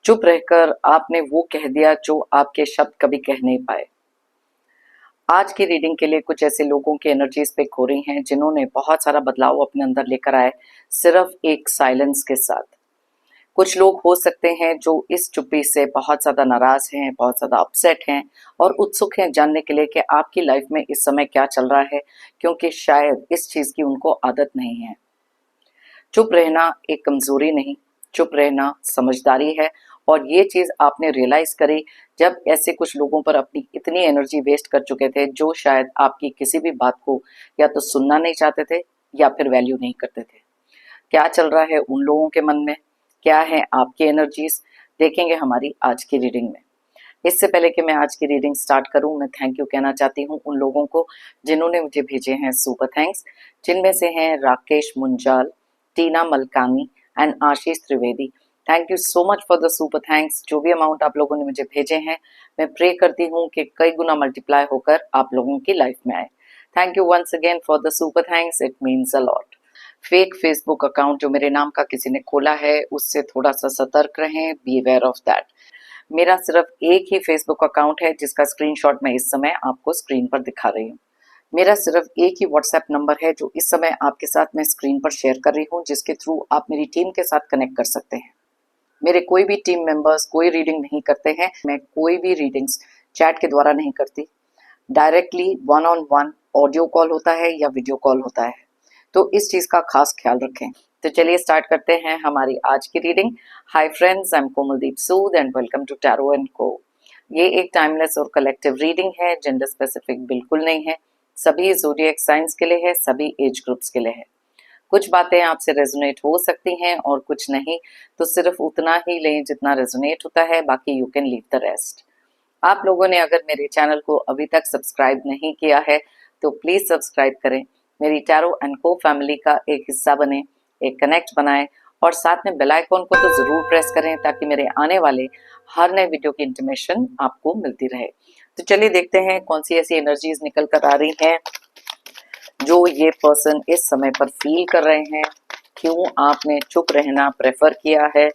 चुप रहकर आपने वो कह दिया जो आपके शब्द कभी कह नहीं पाए। आज की रीडिंग के लिए कुछ ऐसे लोगों की एनर्जीज पिक हो रही हैं जिन्होंने बहुत सारा बदलाव अपने अंदर लेकर आए सिर्फ एक साइलेंस के साथ। कुछ लोग हो सकते हैं जो इस चुप्पी से बहुत ज्यादा नाराज हैं, बहुत ज्यादा अपसेट हैं और उत्सुक हैं जानने के लिए कि आपकी लाइफ में इस समय क्या चल रहा है, क्योंकि शायद इस चीज की उनको आदत नहीं है। चुप रहना एक कमजोरी नहीं, चुप रहना समझदारी है। और ये चीज आपने रियलाइज करी जब ऐसे कुछ लोगों पर अपनी इतनी एनर्जी वेस्ट कर चुके थे जो शायद आपकी किसी भी बात को या तो सुनना नहीं चाहते थे या फिर वैल्यू नहीं करते थे। क्या चल रहा है उन लोगों के मन में, क्या है आपकी एनर्जीज, देखेंगे हमारी आज की रीडिंग में। इससे पहले कि मैं आज की रीडिंग स्टार्ट करूं, मैं थैंक यू कहना चाहती हूं उन लोगों को जिन्होंने मुझे भेजे हैं सुपर थैंक्स, जिनमें से हैं Rakesh Munjal, Tina Malkani and Ashish Trivedi. Thank you so much for the super thanks. जो भी अमाउंट आप लोगों ने मुझे भेजे हैं, मैं प्रे करती हूँ कि कई गुना मल्टीप्लाई होकर आप लोगों की लाइफ में आए। Thank you once again for the super thanks, it means a lot. Fake Facebook account जो मेरे नाम का किसी ने खोला है, उससे थोड़ा सा सतर्क रहें, बी अवेयर ऑफ दैट। मेरा सिर्फ एक ही फेसबुक अकाउंट है जिसका स्क्रीनशॉट मैं इस समय आपको स्क्रीन पर दिखा रही हूँ। मेरा सिर्फ एक ही व्हाट्सएप नंबर है जो इस समय आपके साथ मैं स्क्रीन पर शेयर कर रही हूँ, जिसके थ्रू आप मेरी टीम के साथ कनेक्ट कर सकते हैं। मेरे कोई भी टीम मेंबर्स कोई रीडिंग नहीं करते हैं, मैं कोई भी रीडिंग्स चैट के द्वारा नहीं करती। Directly one on one audio call होता है या वीडियो कॉल होता है, तो इस चीज का खास ख्याल रखें। तो चलिए स्टार्ट करते हैं हमारी आज की reading. Hi friends, I am Komaldeep Sood and welcome to Tarot and Co. ये एक टाइमलेस और कलेक्टिव रीडिंग है, जेंडर स्पेसिफिक बिल्कुल नहीं है। सभी ज़ोडिएक साइंस के लिए है, सभी एज ग्रुप्स के लिए है। कुछ बातें आपसे रेजोनेट हो सकती हैं और कुछ नहीं, तो सिर्फ उतना ही लें जितना रेजोनेट होता है, बाकी you can leave the rest. आप लोगों ने अगर मेरे चैनल को अभी तक सब्सक्राइब नहीं किया है तो प्लीज सब्सक्राइब करें, मेरी टैरो एंड को फैमिली का एक हिस्सा बने, एक कनेक्ट बनाएं और साथ में बेल आइकॉन को तो जरूर प्रेस करें ताकि मेरे आने वाले हर नए वीडियो की इंटीमेशन आपको मिलती रहे। तो चलिए देखते हैं कौन सी ऐसी एनर्जीज निकल कर आ रही हैं जो ये पर्सन इस समय पर फील कर रहे हैं। क्यों आपने चुप रहना प्रेफर किया है,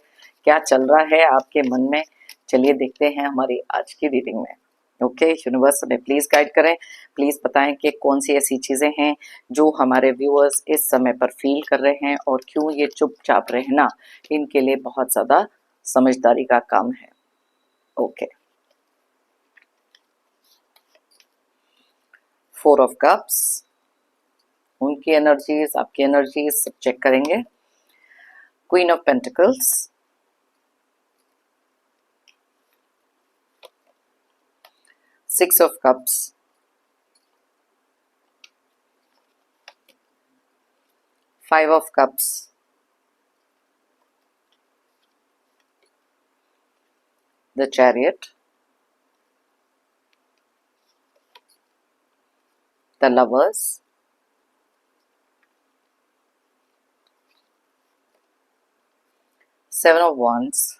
क्या चल रहा है आपके मन में, चलिए देखते हैं हमारी आज की रीडिंग में। ओके, यूनिवर्स हमें प्लीज गाइड करें, प्लीज बताएं कि कौन सी ऐसी चीजें हैं जो हमारे व्यूअर्स इस समय पर फील कर रहे हैं और क्यों ये चुपचाप रहना इनके लिए बहुत ज्यादा समझदारी का काम है। ओके, 4 ऑफ कप्स, उनकी एनर्जीज आपकी एनर्जीज सब चेक करेंगे। Queen of pentacles, 6 of cups, Five of cups, the chariot, the lovers, Seven of wands,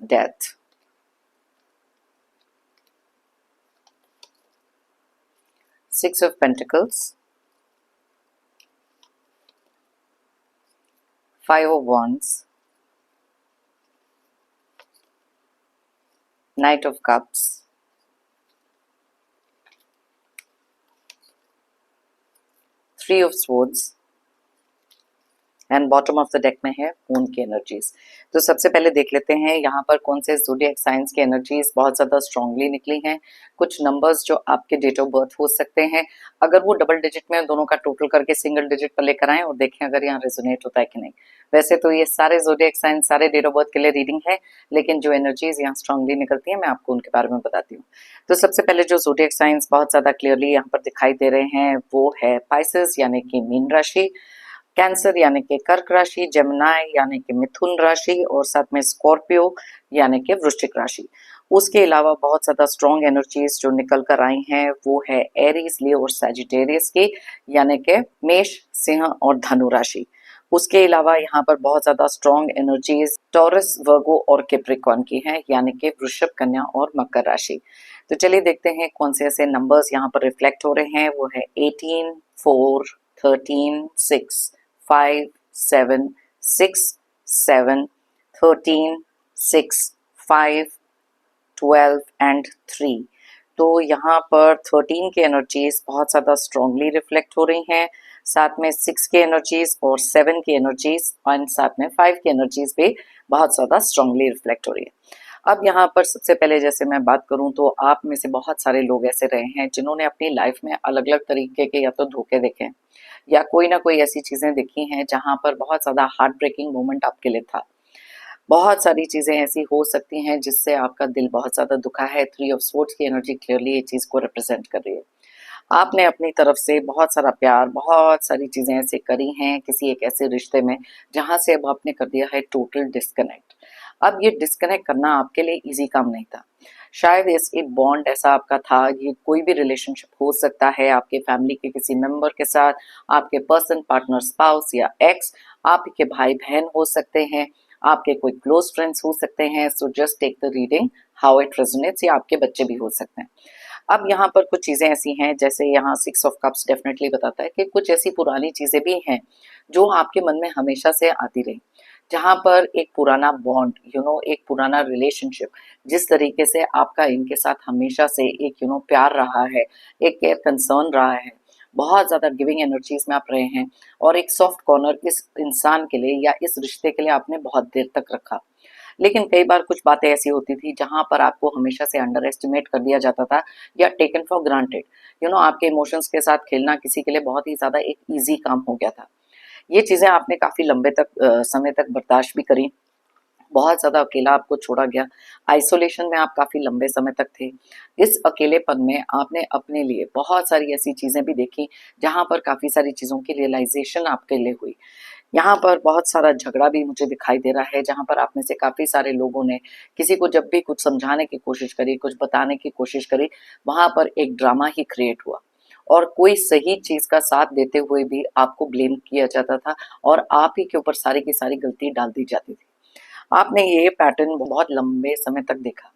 death, Six of pentacles, Five of wands, Knight of cups, Three of swords and bottom of the deck में है moon की energies. तो सबसे पहले देख लेते हैं यहाँ पर कौन से ज़ोडिएक साइंस की एनर्जीज बहुत ज़्यादा स्ट्रांगली निकली हैं। कुछ नंबर्स जो आपके डेट ऑफ बर्थ हो सकते हैं, अगर वो डबल डिजिट में दोनों का टोटल करके सिंगल डिजिट पर लेकर आए और देखें अगर यहाँ रेजोनेट होता है कि नहीं। वैसे तो ये सारे ज़ोडिएक साइंस सारे डेट ऑफ बर्थ के लिए रीडिंग है, लेकिन जो एनर्जीज यहाँ स्ट्रांगली निकलती है मैं आपको उनके बारे में बताती हूँ। तो सबसे पहले जो ज़ोडिएक साइंस बहुत ज़्यादा क्लियरली यहाँ पर दिखाई दे रहे हैं वो है पाइसेस यानी कि मीन राशि, कैंसर यानी कि कर्क राशि, जेमिनाई यानी कि मिथुन राशि और साथ में स्कॉर्पियो यानी कि वृश्चिक राशि। उसके अलावा बहुत ज़्यादा स्ट्रॉन्ग एनर्जीज जो निकल कर आई हैं वो है एरीज, लियो और सैजिटेरियस की, यानी कि मेष, सिंह और धनु राशि। उसके अलावा यहाँ पर बहुत ज़्यादा स्ट्रॉन्ग एनर्जीज टॉरस, वर्गो और कैप्रिकॉर्न की हैं, यानी कि वृषभ, कन्या और मकर राशि। तो चलिए देखते हैं कौन से ऐसे नंबर्स यहाँ पर रिफ्लेक्ट हो रहे हैं। वो है 18, 4, 13, 6, 5, 7, 6, 7, 13, 6, 5, 12 एंड 3। तो यहाँ पर 13 की एनर्जीज बहुत ज़्यादा स्ट्रांगली रिफ्लेक्ट हो रही हैं, साथ में 6 की एनर्जीज और 7 की एनर्जीज और साथ में 5 की एनर्जीज भी बहुत ज़्यादा स्ट्रांगली रिफ्लेक्ट हो रही है। अब यहाँ पर सबसे पहले जैसे मैं बात करूँ तो आप में से बहुत सारे लोग ऐसे रहे हैं जिन्होंने अपनी लाइफ में अलग अलग तरीके के या तो धोखे देखे हैं या कोई ना कोई ऐसी चीज़ें देखी हैं जहाँ पर बहुत ज़्यादा हार्ट ब्रेकिंग मोमेंट आपके लिए था। बहुत सारी चीज़ें ऐसी हो सकती हैं जिससे आपका दिल बहुत ज़्यादा दुखा है। 3 ऑफ स्वॉर्ड्स की एनर्जी क्लियरली ये चीज़ को रिप्रेजेंट कर रही है। आपने अपनी तरफ से बहुत सारा प्यार, बहुत सारी चीज़ें ऐसे करी हैं किसी एक ऐसे रिश्ते में जहाँ से अब आपने कर दिया है टोटल डिस्कनेक्ट। अब ये डिस्कनेक्ट करना आपके लिए ईज़ी काम नहीं था। शायद इस एक बॉन्ड ऐसा आपका था, ये कोई भी रिलेशनशिप हो सकता है आपके फैमिली के किसी मेंबर के साथ, आपके पर्सन, पार्टनर, स्पाउस या एक्स, आपके भाई-बहन हो सकते हैं, आपके कोई क्लोज फ्रेंड्स हो सकते हैं। So just take the reading how it resonates, या आपके बच्चे भी हो सकते हैं। अब यहाँ पर कुछ चीज़ें ऐसी हैं जैसे यहाँ 6 ऑफ कप्स डेफिनेटली बताता है कि कुछ ऐसी पुरानी चीज़ें भी हैं जो आपके मन में हमेशा से आती रही, जहाँ पर एक पुराना बॉन्ड एक पुराना रिलेशनशिप जिस तरीके से आपका इनके साथ हमेशा से एक प्यार रहा है, एक केयर कंसर्न रहा है, बहुत ज़्यादा गिविंग एनर्जीज में आप रहे हैं और एक सॉफ्ट कॉर्नर इस इंसान के लिए या इस रिश्ते के लिए आपने बहुत देर तक रखा। लेकिन कई बार कुछ बातें ऐसी होती थी जहां पर आपको हमेशा से अंडर एस्टिमेट कर दिया जाता था या टेकन फॉर ग्रांटेड। आपके इमोशंस के साथ खेलना किसी के लिए बहुत ही ज़्यादा एक ईजी काम हो गया था। ये चीज़ें आपने काफ़ी लंबे तक समय तक बर्दाश्त भी करी। बहुत ज़्यादा अकेला आपको छोड़ा गया, आइसोलेशन में आप काफ़ी लंबे समय तक थे। इस अकेलेपन में आपने अपने लिए बहुत सारी ऐसी चीज़ें भी देखी जहाँ पर काफ़ी सारी चीज़ों की रियलाइजेशन आपके लिए हुई। यहाँ पर बहुत सारा झगड़ा भी मुझे दिखाई दे रहा है जहाँ पर आप में से काफ़ी सारे लोगों ने किसी को जब भी कुछ समझाने की कोशिश करी, कुछ बताने की कोशिश करी, वहाँ पर एक ड्रामा ही क्रिएट हुआ और कोई सही चीज़ का साथ देते हुए भी आपको ब्लेम किया जाता था और आप ही के ऊपर सारी की सारी गलती डाल दी जाती थी। आपने ये पैटर्न बहुत लंबे समय तक देखा।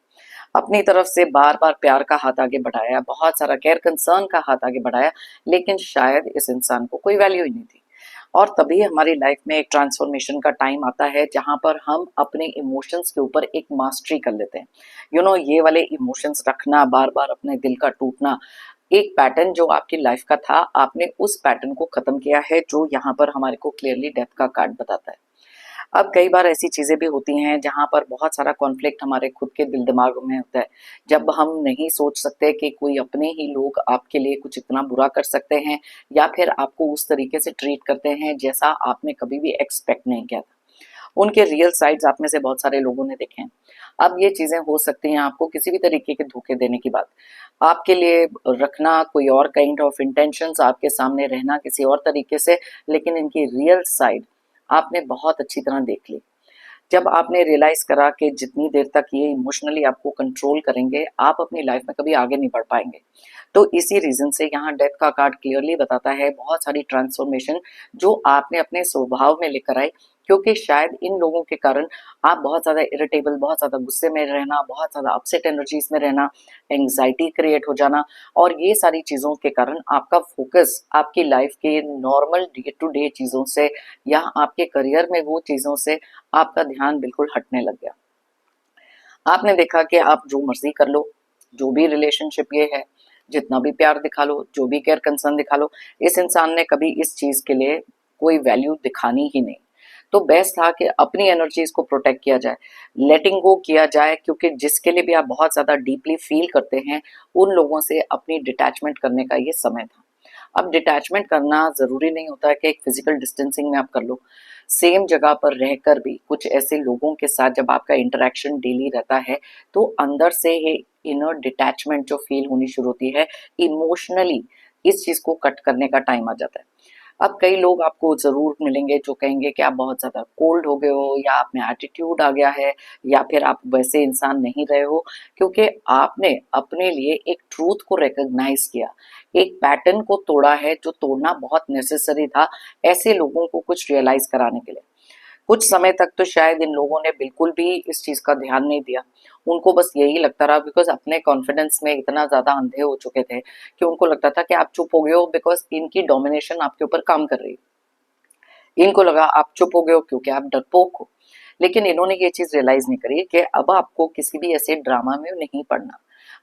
अपनी तरफ से बार-बार प्यार का हाथ आगे बढ़ाया, बहुत सारा केयर कंसर्न का हाथ आगे बढ़ाया, लेकिन शायद इस इंसान को कोई वैल्यू ही नहीं थी। और तभी हमारी लाइफ में एक ट्रांसफॉर्मेशन का टाइम आता है जहाँ पर हम अपने इमोशंस के ऊपर एक मास्टरी कर लेते हैं। ये वाले इमोशंस रखना, बार-बार अपने दिल का टूटना, एक पैटर्न जो आपकी लाइफ का था, आपने उस पैटर्न को खत्म किया है, जो यहाँ पर हमारे को क्लियरली डेथ का कार्ड बताता है। अब कई बार ऐसी चीज़ें भी होती हैं जहाँ पर बहुत सारा कॉन्फ्लिक्ट हमारे खुद के दिल दिमाग में होता है, जब हम नहीं सोच सकते कि कोई अपने ही लोग आपके लिए कुछ इतना बुरा कर सकते हैं या फिर आपको उस तरीके से ट्रीट करते हैं जैसा आपने कभी भी एक्सपेक्ट नहीं किया था। उनके रियल साइड्स आप में से बहुत सारे लोगों ने देखे हैं। अब ये चीज़ें हो सकती हैं आपको किसी भी तरीके के धोखे देने की बात आपके लिए रखना, कोई और काइंड ऑफ इंटेंशंस आपके सामने रहना किसी और तरीके से, लेकिन इनकी रियल साइड आपने बहुत अच्छी तरह देख ली। जब आपने रियलाइज करा कि जितनी देर तक ये इमोशनली आपको कंट्रोल करेंगे, आप अपनी लाइफ में कभी आगे नहीं बढ़ पाएंगे। तो इसी रीजन से यहाँ डेथ का कार्ड क्लियरली बताता है बहुत सारी ट्रांसफॉर्मेशन जो आपने अपने स्वभाव में लेकर आए, क्योंकि शायद इन लोगों के कारण आप बहुत ज़्यादा इरिटेबल, बहुत ज़्यादा गुस्से में रहना, बहुत ज़्यादा अपसेट एनर्जीज में रहना, एंग्जाइटी क्रिएट हो जाना, और ये सारी चीज़ों के कारण आपका फोकस आपकी लाइफ के नॉर्मल डे टू डे चीज़ों से या आपके करियर में वो चीज़ों से आपका ध्यान बिल्कुल हटने लग गया। आपने देखा कि आप जो मर्जी कर लो, जो भी रिलेशनशिप ये है, जितना भी प्यार दिखा लो, जो भी केयर कंसर्न दिखा लो, इस इंसान ने कभी इस चीज़ के लिए कोई वैल्यू दिखानी ही नहीं। तो बेस्ट था कि अपनी एनर्जीज को प्रोटेक्ट किया जाए, लेटिंग गो किया जाए, क्योंकि जिसके लिए भी आप बहुत ज़्यादा डीपली फील करते हैं, उन लोगों से अपनी डिटैचमेंट करने का ये समय था। अब डिटैचमेंट करना ज़रूरी नहीं होता है कि एक फिजिकल डिस्टेंसिंग में आप कर लो। सेम जगह पर रहकर भी कुछ ऐसे लोगों के साथ जब आपका इंटरेक्शन डेली रहता है, तो अंदर से ही इनर डिटैचमेंट जो फील होनी शुरू होती है, इमोशनली इस चीज़ को कट करने का टाइम आ जाता है। अब कई लोग आपको ज़रूर मिलेंगे जो कहेंगे कि आप बहुत ज़्यादा कोल्ड हो गए हो, या आप में एटीट्यूड आ गया है, या फिर आप वैसे इंसान नहीं रहे हो, क्योंकि आपने अपने लिए एक ट्रूथ को रिकॉग्नाइज किया, एक पैटर्न को तोड़ा है जो तोड़ना बहुत नेसेसरी था ऐसे लोगों को कुछ रियलाइज कराने के लिए। कुछ समय तक तो शायद इन लोगों ने बिल्कुल भी इस चीज़ का ध्यान नहीं दिया। उनको बस यही लगता रहा, बिकॉज़ अपने कॉन्फिडेंस में इतना ज़्यादा अंधे हो चुके थे कि उनको लगता था कि आप चुप हो गए हो बिकॉज़ इनकी डोमिनेशन आपके ऊपर काम कर रही है। इनको लगा आप चुप हो गए हो क्योंकि आप डरपोक हो, लेकिन इन्होंने ये चीज रियलाइज नहीं करी कि अब आपको किसी भी ऐसे ड्रामा में नहीं पड़ना।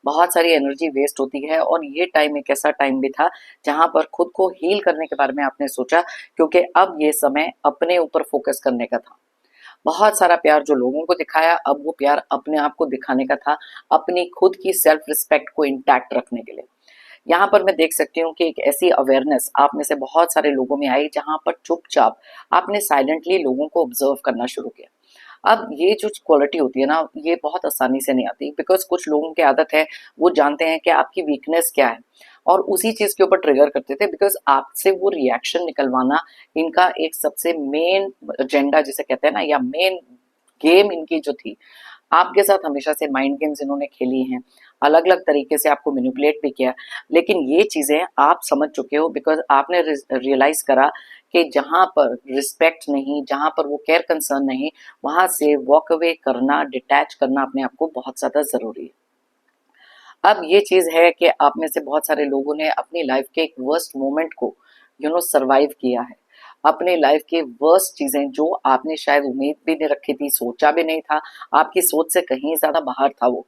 बहुत सारी एनर्जी वेस्ट होती है, और ये टाइम एक ऐसा टाइम भी था जहां पर खुद को हील करने के बारे में आपने सोचा, क्योंकि अब ये समय अपने ऊपर फोकस करने का था। बहुत सारा प्यार जो लोगों को दिखाया, अब वो प्यार अपने आप को दिखाने का था, अपनी खुद की सेल्फ रिस्पेक्ट को इंटैक्ट रखने के लिए। यहाँ पर मैं देख सकती हूँ कि एक ऐसी अवेयरनेस आप में से बहुत सारे लोगों में आई, जहां पर चुपचाप आपने साइलेंटली लोगों को ऑब्जर्व करना शुरू किया। अब ये जो क्वालिटी होती है ना, ये बहुत आसानी से नहीं आती, बिकॉज कुछ लोगों की आदत है, वो जानते हैं कि आपकी वीकनेस क्या है, और उसी चीज के ऊपर ट्रिगर करते थे, बिकॉज आपसे वो रिएक्शन निकलवाना इनका एक सबसे मेन एजेंडा जिसे कहते हैं ना, या मेन गेम इनकी जो थी। आपके साथ हमेशा से माइंड गेम्स इन्होंने खेली हैं, अलग अलग तरीके से आपको मैनिपुलेट भी किया, लेकिन ये चीजें आप समझ चुके हो, बिकॉज आपने रियलाइज करा कि जहां पर रिस्पेक्ट नहीं, जहां पर वो केयर कंसर्न नहीं, वहां से वॉक अवे करना, डिटैच करना अपने आप को बहुत ज्यादा जरूरी है। अब ये चीज है कि आप में से बहुत सारे लोगों ने अपनी लाइफ के एक वर्स्ट मोमेंट को सरवाइव किया है। अपने लाइफ की वर्स्ट चीजें जो आपने शायद उम्मीद भी नहीं रखी थी, सोचा भी नहीं था, आपकी सोच से कहीं ज्यादा बाहर था वो,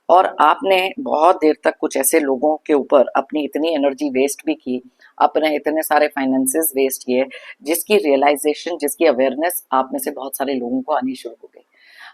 और आपने बहुत देर तक कुछ ऐसे लोगों के ऊपर अपनी इतनी एनर्जी वेस्ट भी की, अपने इतने सारे फाइनेंसेस वेस्ट किए, जिसकी रियलाइजेशन, जिसकी अवेयरनेस आप में से बहुत सारे लोगों को आनी शुरू हो गई।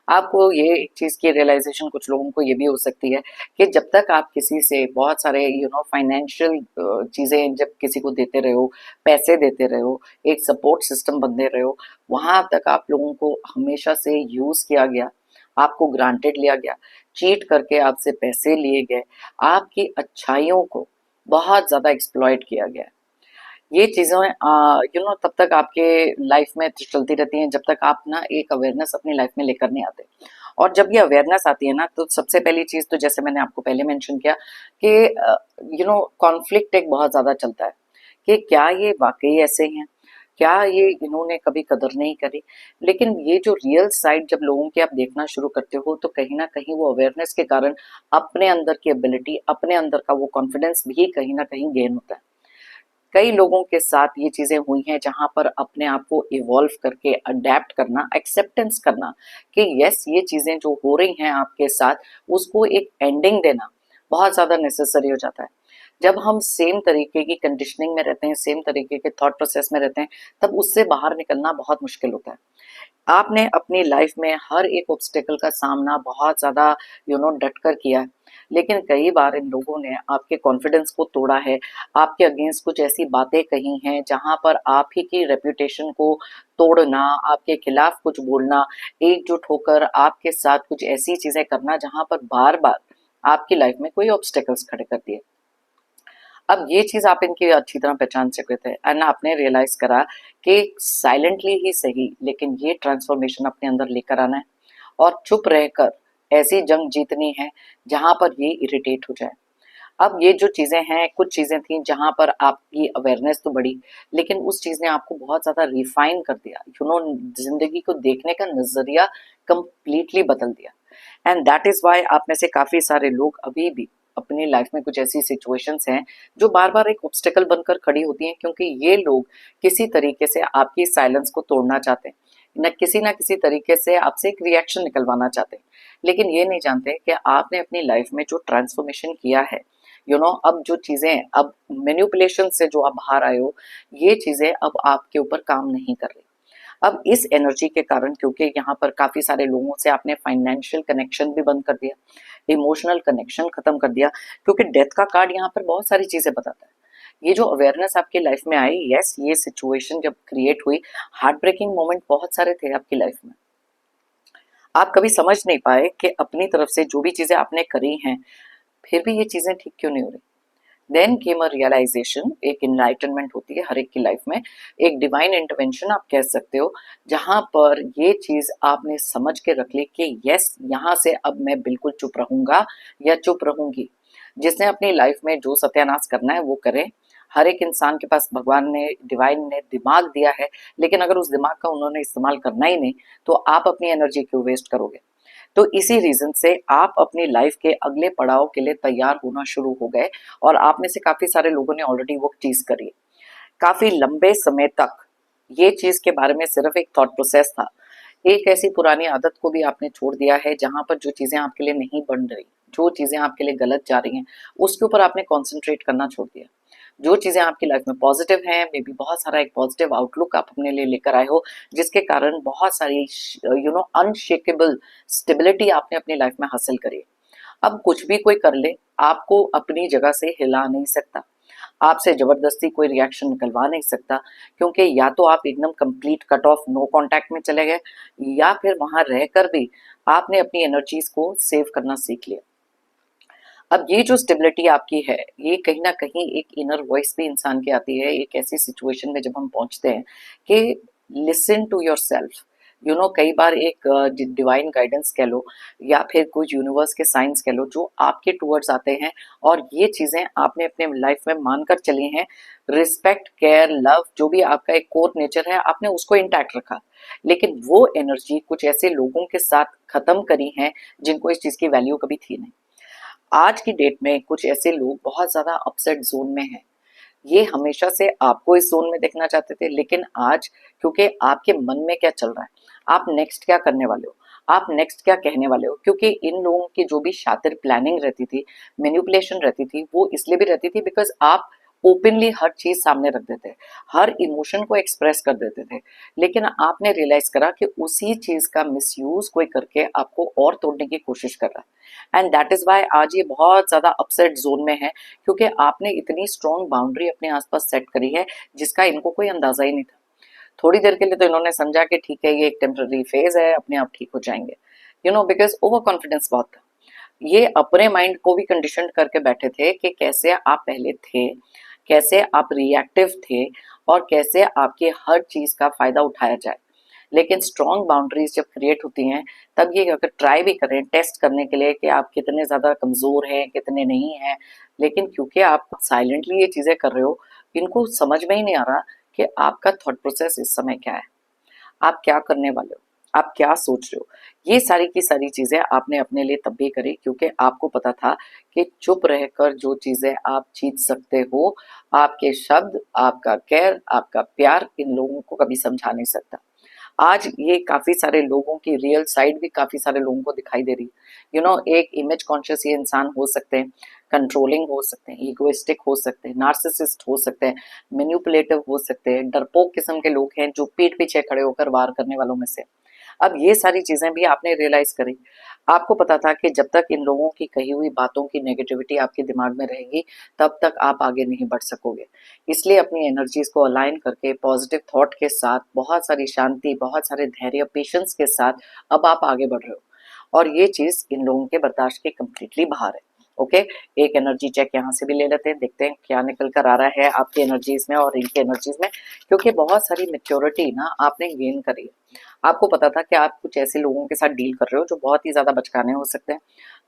आपको ये एक चीज की रियलाइजेशन कुछ लोगों को ये भी हो सकती है कि जब तक आप किसी से बहुत सारे फाइनेंशियल चीजें जब किसी को देते रहे हो, पैसे देते रहे हो, एक सपोर्ट सिस्टम बनते रहे हो, वहां तक आप लोगों को हमेशा से यूज किया गया, आपको ग्रांटेड लिया गया, चीट करके आपसे पैसे लिए गए, आपकी अच्छाइयों को बहुत ज्यादा एक्सप्लॉइट किया गया। ये चीजें तब तक आपके लाइफ में चलती रहती हैं, जब तक आप ना एक अवेयरनेस अपनी लाइफ में लेकर नहीं आते। और जब ये अवेयरनेस आती है ना, तो सबसे पहली चीज तो जैसे मैंने आपको पहले मेंशन किया कि कॉन्फ्लिक्ट एक बहुत ज्यादा चलता है कि क्या ये वाकई ऐसे हैं, क्या ये इन्होंने कभी कदर नहीं करी। लेकिन ये जो रियल साइड जब लोगों की आप देखना शुरू करते हो, तो कहीं ना कहीं वो अवेयरनेस के कारण अपने अंदर की एबिलिटी, अपने अंदर का वो कॉन्फिडेंस भी कहीं ना कहीं गेन होता है। कई लोगों के साथ ये चीजें हुई हैं जहां पर अपने आप को इवॉल्व करके अडेप्ट करना, एक्सेप्टेंस करना कि यस, ये चीजें जो हो रही हैं आपके साथ, उसको एक एंडिंग देना बहुत ज्यादा नेसेसरी हो जाता है। जब हम सेम तरीके की कंडीशनिंग में रहते हैं, सेम तरीके के थॉट प्रोसेस में रहते हैं, तब उससे बाहर निकलना बहुत मुश्किल होता है। आपने अपनी लाइफ में हर एक ऑब्स्टेकल का सामना बहुत ज्यादा डट कर किया है, लेकिन कई बार इन लोगों ने आपके कॉन्फिडेंस को तोड़ा है, आपके अगेंस्ट कुछ ऐसी बातें कही हैं जहां पर आप ही की रेपुटेशन को तोड़ना, आपके खिलाफ कुछ बोलना, एकजुट होकर आपके साथ कुछ ऐसी चीजें करना जहां पर बार बार आपकी लाइफ में कोई ऑब्स्टेकल्स खड़े कर दिए। अब ये चीज आप इनकी अच्छी तरह पहचान सके थे, एंड आपने रियलाइज करा कि साइलेंटली ही सही, लेकिन ये ट्रांसफॉर्मेशन अपने अंदर लेकर आना है, और चुप रहकर ऐसी जंग जीतनी है जहां पर ये इरिटेट हो जाए। अब ये जो चीजें हैं, कुछ चीजें थी जहां पर आपकी अवेयरनेस तो बढ़ी, लेकिन उस चीज ने आपको बहुत ज्यादा रिफाइन कर दिया, जिंदगी को देखने का नजरिया कंप्लीटली बदल दिया। एंड दैट इज वाई आप में से काफी सारे लोग अभी भी अपनी लाइफ में कुछ ऐसी सिचुएशंस हैं जो बार बार एक ऑब्स्टेकल बनकर खड़ी होती हैं, क्योंकि ये लोग किसी तरीके से आपकी साइलेंस को तोड़ना चाहते हैं, न किसी तरीके से आपसे एक रिएक्शन निकलवाना चाहते हैं, लेकिन ये नहीं जानते कि आपने अपनी लाइफ में जो ट्रांसफॉर्मेशन किया है, अब जो चीजें, अब मैनिपुलेशन से जो आप बाहर आए हो, ये चीजें अब आपके ऊपर काम नहीं कर रही। अब इस एनर्जी के कारण, क्योंकि यहाँ पर काफी सारे लोगों से आपने फाइनेंशियल कनेक्शन भी बंद कर दिया, इमोशनल कनेक्शन खत्म कर दिया, क्योंकि डेथ का कार्ड यहाँ पर बहुत सारी चीजें बताता है। ये जो अवेयरनेस आपकी लाइफ में आई, यस, ये सिचुएशन जब क्रिएट हुई, हार्ट ब्रेकिंग मोमेंट बहुत सारे थे आपकी लाइफ में। आप कभी समझ नहीं पाए कि अपनी तरफ से जो भी चीजें आपने करी हैं, फिर भी ये चीजें ठीक क्यों नहीं हो रही। देन केम अ रियलाइजेशन, एक इनलाइटनमेंट होती है हर एक की लाइफ में, एक डिवाइन इंटरवेंशन आप कह सकते हो, जहां पर ये चीज आपने समझ के रख ली कि यस, यहाँ से अब मैं बिल्कुल चुप रहूंगा या चुप रहूंगी। जिसने अपनी लाइफ में जो सत्यानाश करना है वो करे। हर एक इंसान के पास भगवान ने, डिवाइन ने दिमाग दिया है, लेकिन अगर उस दिमाग का उन्होंने इस्तेमाल करना ही नहीं, तो आप अपनी एनर्जी क्यों वेस्ट करोगे। तो इसी रीजन से आप अपनी लाइफ के अगले पड़ाव के लिए तैयार होना शुरू हो गए, और आप में से काफी सारे लोगों ने ऑलरेडी वो चीज करी। काफी लंबे समय तक ये चीज के बारे में सिर्फ एक थॉट प्रोसेस था, एक ऐसी पुरानी आदत को भी आपने छोड़ दिया है जहां पर जो चीजें आपके लिए नहीं बन रही, जो चीजें आपके लिए गलत जा रही हैं, उसके ऊपर आपने कॉन्सेंट्रेट करना छोड़ दिया। जो चीजें आपकी लाइफ में पॉजिटिव हैं, मे बी बहुत सारा एक पॉजिटिव आउटलुक आप अपने लिए लेकर आए हो, जिसके कारण बहुत सारी अनशेकेबल स्टेबिलिटी आपने अपनी लाइफ में हासिल करी है। अब कुछ भी कोई कर ले, आपको अपनी जगह से हिला नहीं सकता, आपसे जबरदस्ती कोई रिएक्शन निकलवा नहीं सकता, क्योंकि या तो आप एकदम complete cut off no contact में चले गए, या फिर वहां रहकर भी आपने अपनी एनर्जीज को सेव करना सीख लिया। अब ये जो स्टेबिलिटी आपकी है, ये कहीं ना कहीं एक इनर वॉइस भी इंसान की आती है एक ऐसी सिचुएशन में जब हम पहुंचते हैं कि लिसन टू योर सेल्फ। कई बार एक डिवाइन गाइडेंस कह लो, या फिर कुछ यूनिवर्स के साइंस कह लो, जो आपके टूवर्ड्स आते हैं, और ये चीजें आपने अपने लाइफ में मानकर चली हैं। रिस्पेक्ट, केयर, लव, जो भी आपका एक कोर नेचर है, आपने उसको इंटैक्ट रखा, लेकिन वो एनर्जी कुछ ऐसे लोगों के साथ खत्म करी है जिनको इस चीज की वैल्यू कभी थी नहीं। आज की डेट में कुछ ऐसे लोग बहुत ज्यादा अपसेट जोन में हैं। ये हमेशा से आपको इस जोन में देखना चाहते थे, लेकिन आज क्योंकि आपके मन में क्या चल रहा है, आप नेक्स्ट क्या करने वाले हो, आप नेक्स्ट क्या कहने वाले हो, क्योंकि इन लोगों की जो भी शातिर प्लानिंग रहती थी, मैनिपुलेशन रहती थी, वो इसलिए भी रहती थी बिकॉज आप ओपनली हर चीज सामने रख देते, हर इमोशन को एक्सप्रेस कर देते थे। लेकिन आपने रियलाइज करा कि उसी चीज का मिसयूज कोई करके आपको और तोड़ने की कोशिश कर रहा है, एंड दैट इज वाई आज ये बहुत ज्यादा अपसेट जोन में है, क्योंकि आपने इतनी स्ट्रॉन्ग बाउंड्री अपने आसपास सेट करी है जिसका इनको कोई अंदाजा ही नहीं था। थोड़ी देर के लिए तो इन्होंने समझा कि ठीक है, ये एक टेम्पररी फेज है, अपने आप ठीक हो जाएंगे, बिकॉज ओवर कॉन्फिडेंस बहुत था। ये अपने माइंड को भी कंडीशन करके बैठे थे कि कैसे आप पहले थे, कैसे आप रिएक्टिव थे, और कैसे आपके हर चीज का फायदा उठाया जाए। लेकिन स्ट्रॉन्ग बाउंड्रीज जब क्रिएट होती हैं, तब ये अगर ट्राई भी करें टेस्ट करने के लिए कि आप कितने ज्यादा कमजोर हैं, कितने नहीं हैं, लेकिन क्योंकि आप साइलेंटली ये चीजें कर रहे हो, इनको समझ में ही नहीं आ रहा कि आपका थॉट प्रोसेस इस समय क्या है, आप क्या करने वाले हो, आप क्या सोच रहे हो। ये सारी की सारी चीजें आपने अपने लिए तब भी करी क्योंकि आपको पता था कि चुप रहकर जो चीजें आप जीत सकते हो, आपके शब्द, आपका केयर, आपका प्यार इन लोगों को कभी समझा नहीं सकता। आज ये काफी सारे लोगों की रियल साइड भी काफी सारे लोगों को दिखाई दे रही है। एक इमेज कॉन्शियस ये इंसान हो सकते हैं, कंट्रोलिंग हो सकते हैं, इगोइस्टिक हो सकते हैं, नार्सिसिस्ट हो सकते हैं, मैनिपुलेटिव हो सकते हैं, डरपोक किस्म के लोग हैं जो पीठ पीछे खड़े होकर वार करने वालों में से। अब ये सारी चीजें भी आपने रियलाइज करी। आपको पता था कि जब तक इन लोगों की कही हुई बातों की नेगेटिविटी आपके दिमाग में रहेगी, तब तक आप आगे नहीं बढ़ सकोगे। इसलिए अपनी एनर्जीज को अलाइन करके पॉजिटिव थॉट के साथ, बहुत सारी शांति, बहुत सारे धैर्य, पेशेंस के साथ अब आप आगे बढ़ रहे हो, और ये चीज इन लोगों के बर्दाश्त के कंप्लीटली बाहर है। ओके, एक एनर्जी चेक यहाँ से भी ले लेते हैं, देखते हैं क्या निकल कर आ रहा है आपकी एनर्जीज में और इनकी एनर्जीज में, क्योंकि बहुत सारी मेच्योरिटी ना आपने गेन करी है। आपको पता था कि आप कुछ ऐसे लोगों के साथ डील कर रहे हो जो बहुत ही ज्यादा बचकाने हो सकते हैं,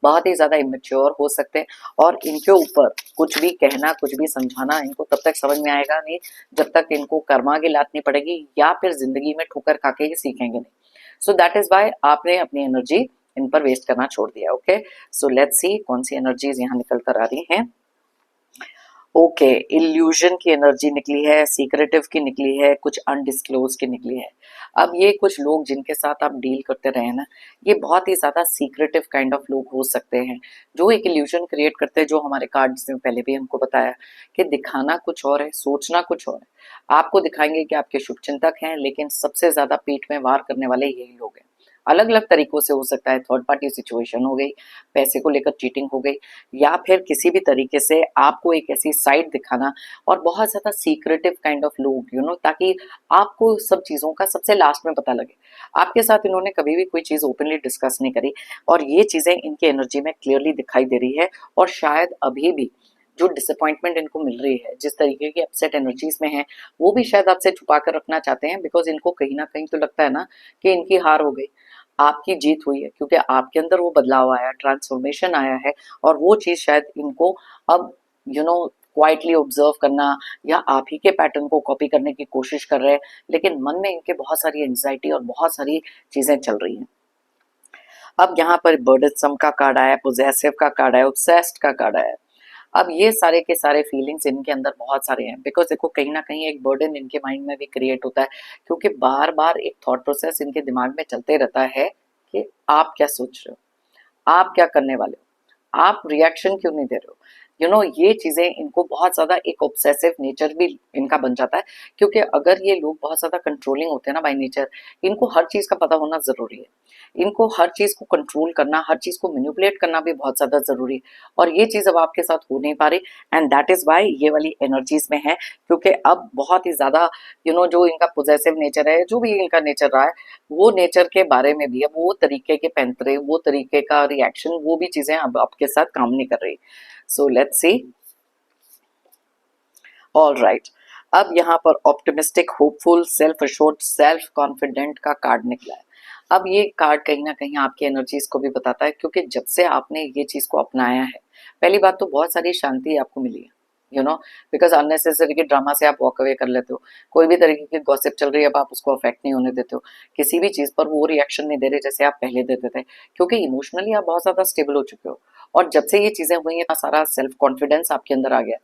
बहुत ही ज्यादा इमेच्योर हो सकते हैं, और इनके ऊपर कुछ भी कहना, कुछ भी समझाना इनको तब तक समझ में आएगा नहीं जब तक इनको कर्मा की लातनी पड़ेगी, या फिर जिंदगी में ठोकर खाके ही सीखेंगे नहीं। सो दैट इज वाई आपने अपनी एनर्जी इन पर वेस्ट करना छोड़ दिया। ओके, सो लेट्स सी कौन सी एनर्जीज यहाँ निकल कर आ रही हैं। ओके, इल्यूजन की एनर्जी निकली है, सीक्रेटिव की निकली है, कुछ अनडिस्क्लोज की निकली है। अब ये कुछ लोग जिनके साथ आप डील करते रहे ना, ये बहुत ही ज्यादा सीक्रेटिव काइंड ऑफ लोग हो सकते हैं, जो एक इल्यूजन क्रिएट करते हैं, जो हमारे कार्ड्स में पहले भी हमको बताया कि दिखाना कुछ और है, सोचना कुछ और है। आपको दिखाएंगे कि आपके शुभचिंतक हैं, लेकिन सबसे ज्यादा पीठ में वार करने वाले यही लोग हैं। अलग अलग तरीकों से हो सकता है, थर्ड पार्टी सिचुएशन हो गई, पैसे को लेकर चीटिंग हो गई, या फिर किसी भी तरीके से आपको एक ऐसी साइड दिखाना, और बहुत ज्यादा सीक्रेटिव काइंड ऑफ लोग, ताकि आपको सब चीजों का सबसे लास्ट में पता लगे। आपके साथ इन्होंने कभी भी कोई चीज ओपनली डिस्कस नहीं करी, और ये चीजें इनकी एनर्जी में क्लियरली दिखाई दे रही है। और शायद अभी भी जो डिसअपॉइंटमेंट इनको मिल रही है, जिस तरीके की अपसेट एनर्जीज में है, वो भी शायद आपसे छुपा कर रखना चाहते हैं, बिकॉज इनको कहीं ना कहीं तो लगता है ना कि इनकी हार हो गई, आपकी जीत हुई है, क्योंकि आपके अंदर वो बदलाव आया, ट्रांसफॉर्मेशन आया है, और वो चीज शायद इनको अब क्वाइटली ऑब्जर्व करना, या आप ही के पैटर्न को कॉपी करने की कोशिश कर रहे हैं, लेकिन मन में इनके बहुत सारी एंजाइटी और बहुत सारी चीजें चल रही हैं। अब यहाँ पर बर्डनसम का कार्ड आया, पोजेसिव का कार्ड आया, ऑब्सेस्ड का कार्ड आया। अब ये सारे के सारे फीलिंग्स इनके अंदर बहुत सारे हैं, बिकॉज देखो कहीं ना कहीं एक बर्डन इनके माइंड में भी क्रिएट होता है, क्योंकि बार बार एक थॉट प्रोसेस इनके दिमाग में चलते रहता है कि आप क्या सोच रहे हो, आप क्या करने वाले हो, आप रिएक्शन क्यों नहीं दे रहे हो। ये चीजें इनको बहुत ज्यादा एक ऑब्सेसिव नेचर भी इनका बन जाता है, क्योंकि अगर ये लोग बहुत ज्यादा कंट्रोलिंग होते हैं ना बाय नेचर, इनको हर चीज का पता होना जरूरी है, इनको हर चीज को कंट्रोल करना, हर चीज को मैनिपुलेट करना भी बहुत ज्यादा जरूरी है। और ये चीज अब आपके साथ हो नहीं पा रही, एंड दैट इज वाई ये वाली एनर्जीज में है, क्योंकि अब बहुत ही ज्यादा जो इनका पोजेसिव नेचर है, जो भी इनका नेचर रहा है, वो नेचर के बारे में भी अब वो तरीके के पैंतरे, वो तरीके का रिएक्शन, वो भी चीजें अब आपके साथ काम नहीं कर रही। So let's see. All right, अब यहाँ पर optimistic, hopeful, self assured, self confident का कार्ड निकला है। अब ये कार्ड कहीं ना कहीं आपकी एनर्जीज को भी बताता है, क्योंकि जब से आपने ये चीज को अपनाया है, पहली बात तो बहुत सारी शांति आपको मिली है, बिकॉज अननेसेसरी के ड्रामा से आप वॉक अवे कर लेते हो, कोई भी तरीके की गॉसिप चल रही है अब आप उसको अफेक्ट नहीं होने देते हो, किसी भी चीज पर वो रिएक्शन नहीं दे रहे जैसे आप पहले देते थे, क्योंकि इमोशनली आप बहुत ज्यादा स्टेबल हो चुके हो। और जब से ये चीजें हुई हैं, सारा सेल्फ कॉन्फिडेंस आपके अंदर आ गया,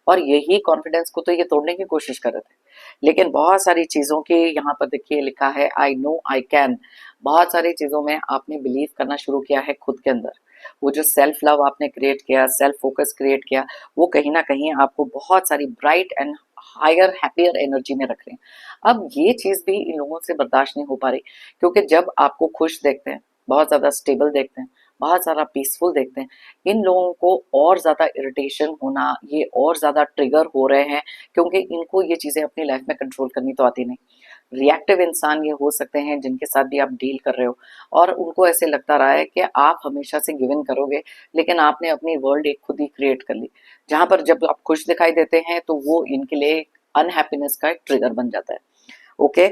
और यही कॉन्फिडेंस को तो ये तोड़ने की कोशिश कर रहे थे। लेकिन बहुत सारी चीजों की यहाँ पर देखिए लिखा है, आई नो आई कैन। बहुत सारी चीजों में आपने बिलीव करना शुरू किया है खुद के अंदर। वो जो सेल्फ लव आपने क्रिएट किया, सेल्फ फोकस क्रिएट किया, वो कहीं ना कहीं आपको बहुत सारी bright and higher happier energy में रख रहे हैं। अब ये चीज भी इन लोगों से बर्दाश्त नहीं हो पा रही, क्योंकि जब आपको खुश देखते हैं, बहुत ज्यादा स्टेबल देखते हैं, बहुत सारा पीसफुल देखते हैं, इन लोगों को और ज्यादा इरिटेशन होना, ये और ज्यादा ट्रिगर हो रहे हैं, क्योंकि इनको ये चीजें अपनी लाइफ में कंट्रोल करनी तो आती नहीं। रिएक्टिव इंसान ये हो सकते हैं जिनके साथ भी आप डील कर रहे हो, और उनको ऐसे लगता रहा है कि आप हमेशा से गिव इन करोगे, लेकिन आपने अपनी वर्ल्ड एक खुद ही क्रिएट कर ली, जहां पर जब आप खुश दिखाई देते हैं तो वो इनके लिए अनहैप्पीनेस का एक ट्रिगर बन जाता है। ओके,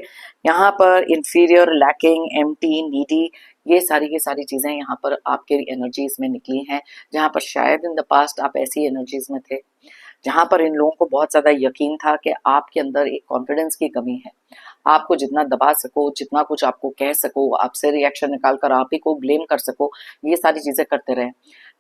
यहाँ पर इंफीरियर, लैकिंग, एम्प्टी, नीडी, ये सारी की सारी चीजें यहाँ पर आपके एनर्जीज में निकली हैं, जहां पर शायद इन द पास्ट आप ऐसी एनर्जीज में थे, जहां पर इन लोगों को बहुत ज्यादा यकीन था कि आपके अंदर एक कॉन्फिडेंस की कमी है, आपको जितना दबा सको, जितना कुछ आपको कह सको, आपसे रिएक्शन निकाल कर आप ही को ब्लेम कर सको, ये सारी चीजें करते रहे।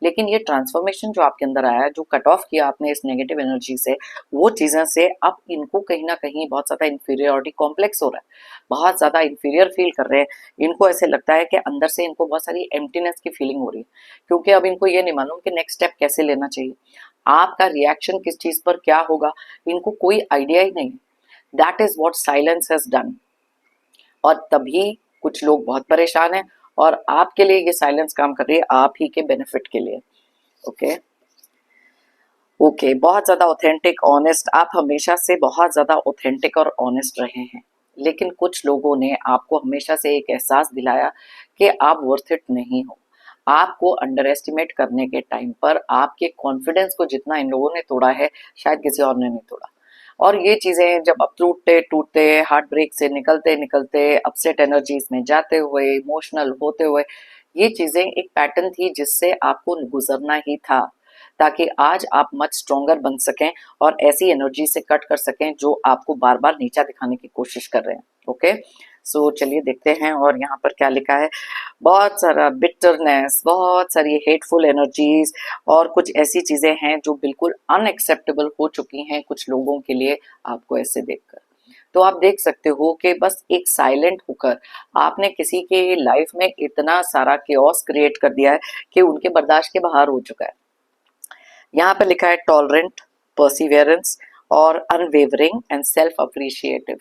लेकिन ये ट्रांसफॉर्मेशन जो आपके अंदर आया, जो कट ऑफ किया आपने इस नेगेटिव एनर्जी से, वो चीजें से अब इनको कहीं ना कहीं बहुत ज्यादा इंफीरियरिटी कॉम्प्लेक्स हो रहा है, बहुत ज्यादा इंफीरियर फील कर रहे हैं। इनको ऐसे लगता है कि अंदर से इनको बहुत सारी एम्प्टीनेस की फीलिंग हो रही है, क्योंकि अब इनको ये नहीं मालूम कि नेक्स्ट स्टेप कैसे लेना चाहिए, आपका रिएक्शन किस चीज पर क्या होगा, इनको कोई आइडिया ही नहीं। That is what silence has done. और तभी कुछ लोग बहुत परेशान हैं, और आपके लिए ये साइलेंस काम कर रही है, आप ही के बेनिफिट के लिए। ओके ओके, बहुत ज्यादा ऑथेंटिक, ऑनेस्ट, आप हमेशा से बहुत ज्यादा ऑथेंटिक और ऑनेस्ट रहे हैं, लेकिन कुछ लोगों ने आपको हमेशा से एक एहसास दिलाया कि आप वर्थ इट नहीं हो। आपको अंडर एस्टिमेट करने के टाइम पर आपके कॉन्फिडेंस को जितना इन लोगों ने तोड़ा है, शायद किसी और ने नहीं तोड़ा। और ये चीजें जब अब टूटते टूटते, हार्ट ब्रेक से निकलते निकलते, अपसेट एनर्जीज में जाते हुए, इमोशनल होते हुए, ये चीजें एक पैटर्न थी जिससे आपको गुजरना ही था, ताकि आज आप मच स्ट्रोंगर बन सकें और ऐसी एनर्जी से कट कर सकें जो आपको बार बार नीचा दिखाने की कोशिश कर रहे हैं। ओके, सो चलिए देखते हैं, और यहाँ पर क्या लिखा है। बहुत सारा बिटरनेस, बहुत सारी हेटफुल एनर्जीज, और कुछ ऐसी चीजें हैं जो बिल्कुल अनएक्सेप्टेबल हो चुकी हैं कुछ लोगों के लिए, आपको ऐसे देखकर। तो आप देख सकते हो कि बस एक साइलेंट होकर आपने किसी के लाइफ में इतना सारा केओस क्रिएट कर दिया है कि उनके बर्दाश्त के बाहर हो चुका है। यहाँ पर लिखा है टॉलरेंट, परसिवियरेंस और अनवेवरिंग एंड सेल्फ अप्रिशिएटिव।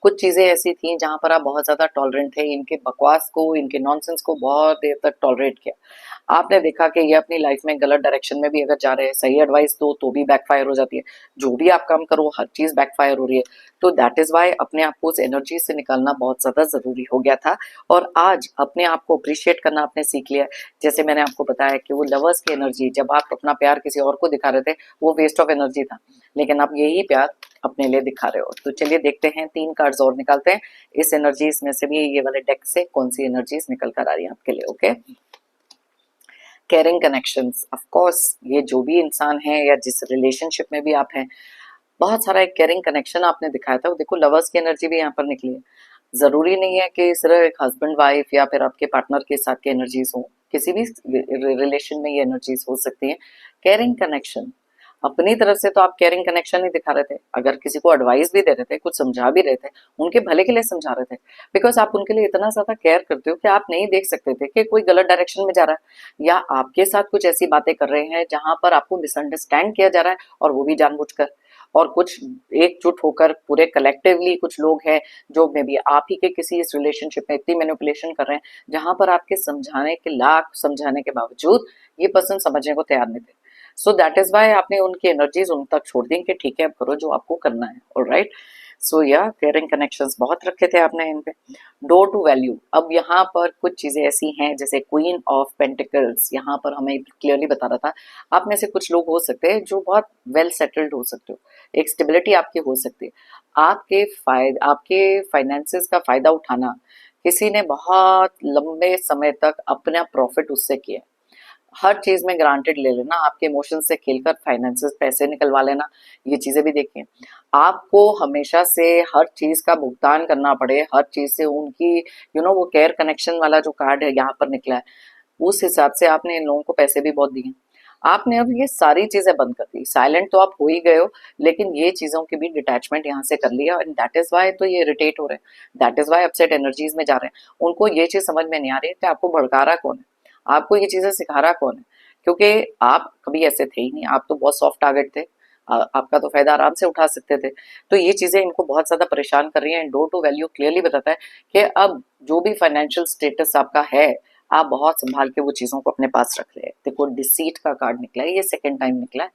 कुछ चीजें ऐसी थी जहां पर आप बहुत ज्यादा टॉलरेंट थे, इनके बकवास को, इनके नॉनसेंस को बहुत देर तक टॉलरेट किया। आपने देखा कि ये अपनी लाइफ में गलत डायरेक्शन में भी अगर जा रहे हैं, सही एडवाइस दो तो भी बैकफायर हो जाती है, जो भी आप काम करो हर चीज बैकफायर हो रही है। तो दैट इज वाई अपने आप को उस एनर्जी से निकालना बहुत ज्यादा जरूरी हो गया था, और आज अपने आप को अप्रिशिएट करना आपने सीख लिया। जैसे मैंने आपको बताया कि वो लवर्स की एनर्जी, जब आप अपना प्यार किसी और को दिखा रहे थे, वो वेस्ट ऑफ एनर्जी था, लेकिन आप यही प्यार अपने लिए दिखा रहे हो। तो चलिए देखते हैं, 3 कार्ड्स और निकालते हैं इस एनर्जीज में से भी, ये वाले डेक से कौन सी एनर्जीज निकल कर आ रही है आपके लिए। Okay, caring connections, of course ये जो भी इंसान है या जिस रिलेशनशिप में भी आप हैं, बहुत सारा एक केयरिंग कनेक्शन आपने दिखाया था। देखो लवर्स की एनर्जी भी यहाँ पर निकली है। जरूरी नहीं है कि सिर्फ एक हस्बैंड वाइफ या फिर आपके पार्टनर के साथ की एनर्जीज हो, किसी भी रिलेशन में ये एनर्जीज हो सकती है। केयरिंग कनेक्शन, अपनी तरफ से तो आप केयरिंग कनेक्शन ही दिखा रहे थे, अगर किसी को एडवाइस भी दे रहे थे, कुछ समझा भी रहे थे, उनके भले के लिए समझा रहे थे, बिकॉज आप उनके लिए इतना ज्यादा केयर करते हो कि आप नहीं देख सकते थे कि कोई गलत डायरेक्शन में जा रहा है या आपके साथ कुछ ऐसी बातें कर रहे हैं जहां पर आपको मिसअंडरस्टैंड किया जा रहा है, और वो भी जानबूझकर। और कुछ एकजुट होकर पूरे कलेक्टिवली कुछ लोग हैं जो मे बी आप ही के किसी इस रिलेशनशिप में इतनी मैनिपुलेशन कर रहे हैं जहां पर आपके समझाने के लाख समझाने के बावजूद ये पर्सन समझने को तैयार नहीं थे। सो दैट इज वाई आपने उनकी एनर्जीज उन तक छोड़ दी कि ठीक है अब करो जो आपको करना है, ऑलराइट। सो या केयरिंग कनेक्शंस बहुत रखे थे आपने इन पे। डोर टू वैल्यू, अब यहाँ पर कुछ चीजें ऐसी हैं जैसे क्वीन ऑफ पेंटिकल्स, यहाँ पर हमें क्लियरली बता रहा था आप में से कुछ लोग हो सकते हैं जो बहुत वेल सेटल्ड हो सकते हो, एक स्टेबिलिटी आपकी हो सकती है, आपके फाइनेंसेस का फायदा उठाना, किसी ने बहुत लंबे समय तक अपना प्रॉफिट उससे किया, हर चीज में ग्रांटेड ले लेना, आपके इमोशन से खेलकर फाइनेंसेस पैसे निकलवा लेना, ये चीजें भी देखिए। आपको हमेशा से हर चीज का भुगतान करना पड़े, हर चीज से उनकी वो केयर कनेक्शन वाला जो कार्ड है यहाँ पर निकला है, उस हिसाब से आपने इन लोगों को पैसे भी बहुत दिए। आपने अब ये सारी चीजें बंद कर दी, साइलेंट तो आप हो ही गए हो, लेकिन ये चीजों की भी डिटैचमेंट यहाँ से कर लिया, एंड दैट इज वाई तो ये इरिटेट हो रहे हैं, that is why upset energies में जा रहे हैं। उनको ये चीज समझ में नहीं आ रही है कि आपको भड़का रहा कौन है, आपको ये चीजें सिखा रहा कौन है, क्योंकि आप कभी ऐसे थे ही नहीं, आप तो बहुत सॉफ्ट टारगेट थे, आपका तो फायदा आराम से उठा सकते थे। तो ये चीजें इनको बहुत ज्यादा परेशान कर रही हैं। डोर टू वैल्यू क्लियरली बताता है कि अब जो भी फाइनेंशियल स्टेटस आपका है, आप बहुत संभाल के वो चीजों को अपने पास रख रहे हैं। देखो डिसीट का कार्ड निकला है, ये सेकंड टाइम निकला है,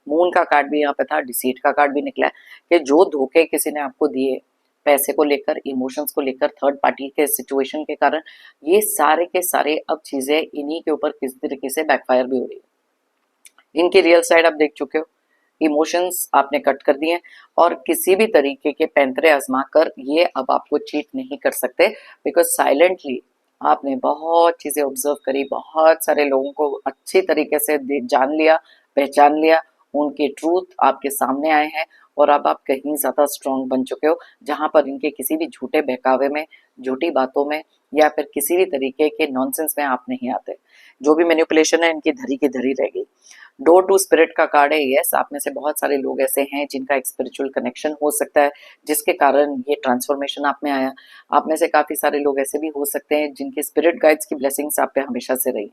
मून का कार्ड भी यहाँ पे था, डिसीट का कार्ड भी निकला है कि जो धोखे किसी ने आपको दिए पैसे को लेकर, इमोशंस को लेकर, थर्ड पार्टी के सिचुएशन के कारण, ये सारे के सारे अब चीजें इन्हीं के ऊपर किसी तरीके से बैकफायर भी हो रही है। इनकी रियल साइड आप देख चुके हो, इमोशंस आपने कट कर दिए, और किसी भी तरीके के पैंतरे आजमा कर ये अब आपको चीट नहीं कर सकते, बिकॉज साइलेंटली आपने बहुत चीजें ऑब्जर्व करी, बहुत सारे लोगों को अच्छी तरीके से जान लिया, पहचान लिया, उनके ट्रूथ आपके सामने आए हैं, और अब आप कहीं ज्यादा स्ट्रांग बन चुके हो, जहां पर इनके किसी भी झूठे बहकावे में, झूठी बातों में, या फिर किसी भी तरीके के नॉनसेंस में आप नहीं आते। जो भी मैनिपुलेशन है इनकी धरी की धरी रह गई। डोर टू स्पिरिट का कार्ड है, यस आप में से बहुत सारे लोग ऐसे हैं जिनका एक स्पिरिचुअल कनेक्शन हो सकता है जिसके कारण ये ट्रांसफॉर्मेशन आप में आया। आप में से काफी सारे लोग ऐसे भी हो सकते हैं जिनके स्पिरिट गाइड्स की ब्लेसिंग्स आप पे हमेशा से रही है,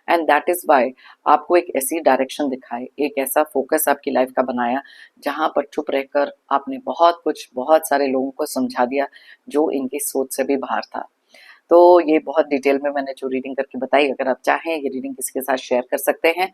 एंड दैट इज वाई आपको एक ऐसी डायरेक्शन दिखाए, एक ऐसा फोकस आपकी लाइफ का बनाया जहां पर चुप रहकर आपने बहुत कुछ बहुत सारे लोगों को समझा दिया जो इनकी सोच से भी बाहर था। तो ये बहुत डिटेल में मैंने जो रीडिंग करके बताई, अगर आप चाहें ये रीडिंग किसी के साथ शेयर कर सकते हैं।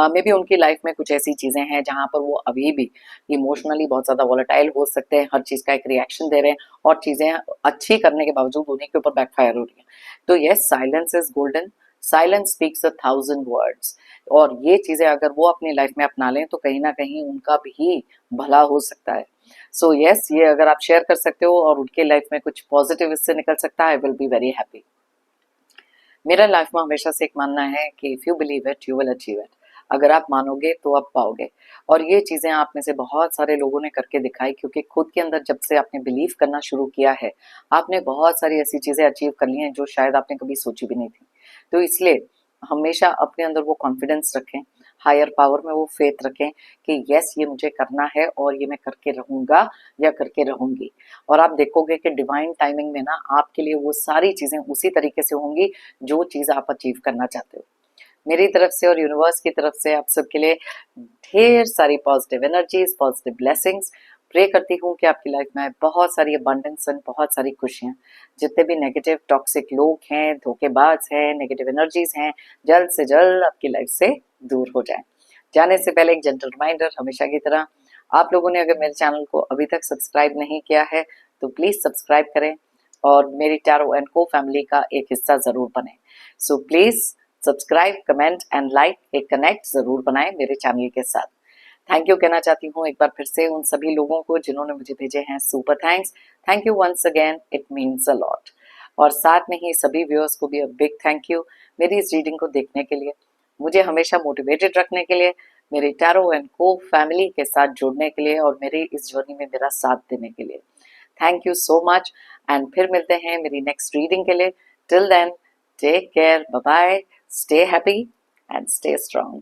मे बी उनकी लाइफ में कुछ ऐसी चीजें हैं जहां पर वो अभी भी इमोशनली बहुत ज्यादा वॉलेटाइल हो सकते हैं, हर चीज का एक रिएक्शन दे रहे हैं, और चीजें अच्छी करने के बावजूद उन्हीं के ऊपर बैकफायर हो रही है। तो yes, silence is golden, silence speaks 1,000 words, और ये चीजें अगर वो अपनी लाइफ में अपना लें तो कहीं ना कहीं उनका भी भला हो सकता है। सो यस, ये अगर आप शेयर कर सकते हो और उनके लाइफ में कुछ पॉजिटिव इससे निकल सकता है, I will be very happy. मेरा लाइफ में हमेशा से एक मानना है कि if you believe it you will achieve it, अगर आप मानोगे तो आप पाओगे। और ये चीजें आप में से बहुत सारे लोगों ने करके दिखाई, क्योंकि खुद के अंदर जब से आपने बिलीव करना शुरू किया है, आपने बहुत सारी ऐसी चीजें अचीव कर ली हैं जो शायद आपने कभी सोची भी नहीं थी। तो इसलिए हमेशा अपने अंदर वो कॉन्फिडेंस रखें, हायर पावर में वो फेथ रखें कि यस ये मुझे करना है और ये मैं करके रहूंगा या करके रहूंगी। और आप देखोगे कि डिवाइन टाइमिंग में ना आपके लिए वो सारी चीजें उसी तरीके से होंगी जो चीज आप अचीव करना चाहते हो। मेरी तरफ से और यूनिवर्स की तरफ से आप सबके लिए ढेर सारी positive energies, positive blessings. Pray करती हूँ कि आपकी लाइफ में बहुत सारी अबंडेंस एंड बहुत सारी खुशियाँ, जितने भी नेगेटिव टॉक्सिक लोग हैं, धोखेबाज हैं, नेगेटिव एनर्जीज हैं, जल्द से जल्द आपकी लाइफ से दूर हो जाए। जाने से पहले एक जेंटल रिमाइंडर, हमेशा की तरह आप लोगों ने अगर मेरे चैनल को अभी तक सब्सक्राइब नहीं किया है तो प्लीज सब्सक्राइब करें और मेरी टैरो एंड को फैमिली का एक हिस्सा जरूर बने। So please subscribe, comment and like, एक कनेक्ट जरूर बनाएं मेरे चैनल के साथ। थैंक यू कहना चाहती हूँ एक बार फिर से उन सभी लोगों को जिन्होंने मुझे भेजे हैं super thanks. Thank you once again, it means a lot. और साथ में ही सभी व्यूअर्स को भी बिग थैंक यू मेरी इस रीडिंग को देखने के लिए, मुझे हमेशा मोटिवेटेड रखने के लिए, मेरे टैरो एंड को फैमिली के साथ जुड़ने के लिए और मेरी इस जर्नी में मेरा साथ देने के लिए। Thank you so much, and फिर मिलते हैं मेरी नेक्स्ट रीडिंग के लिए। Till then, take care, bye bye, stay happy and stay strong.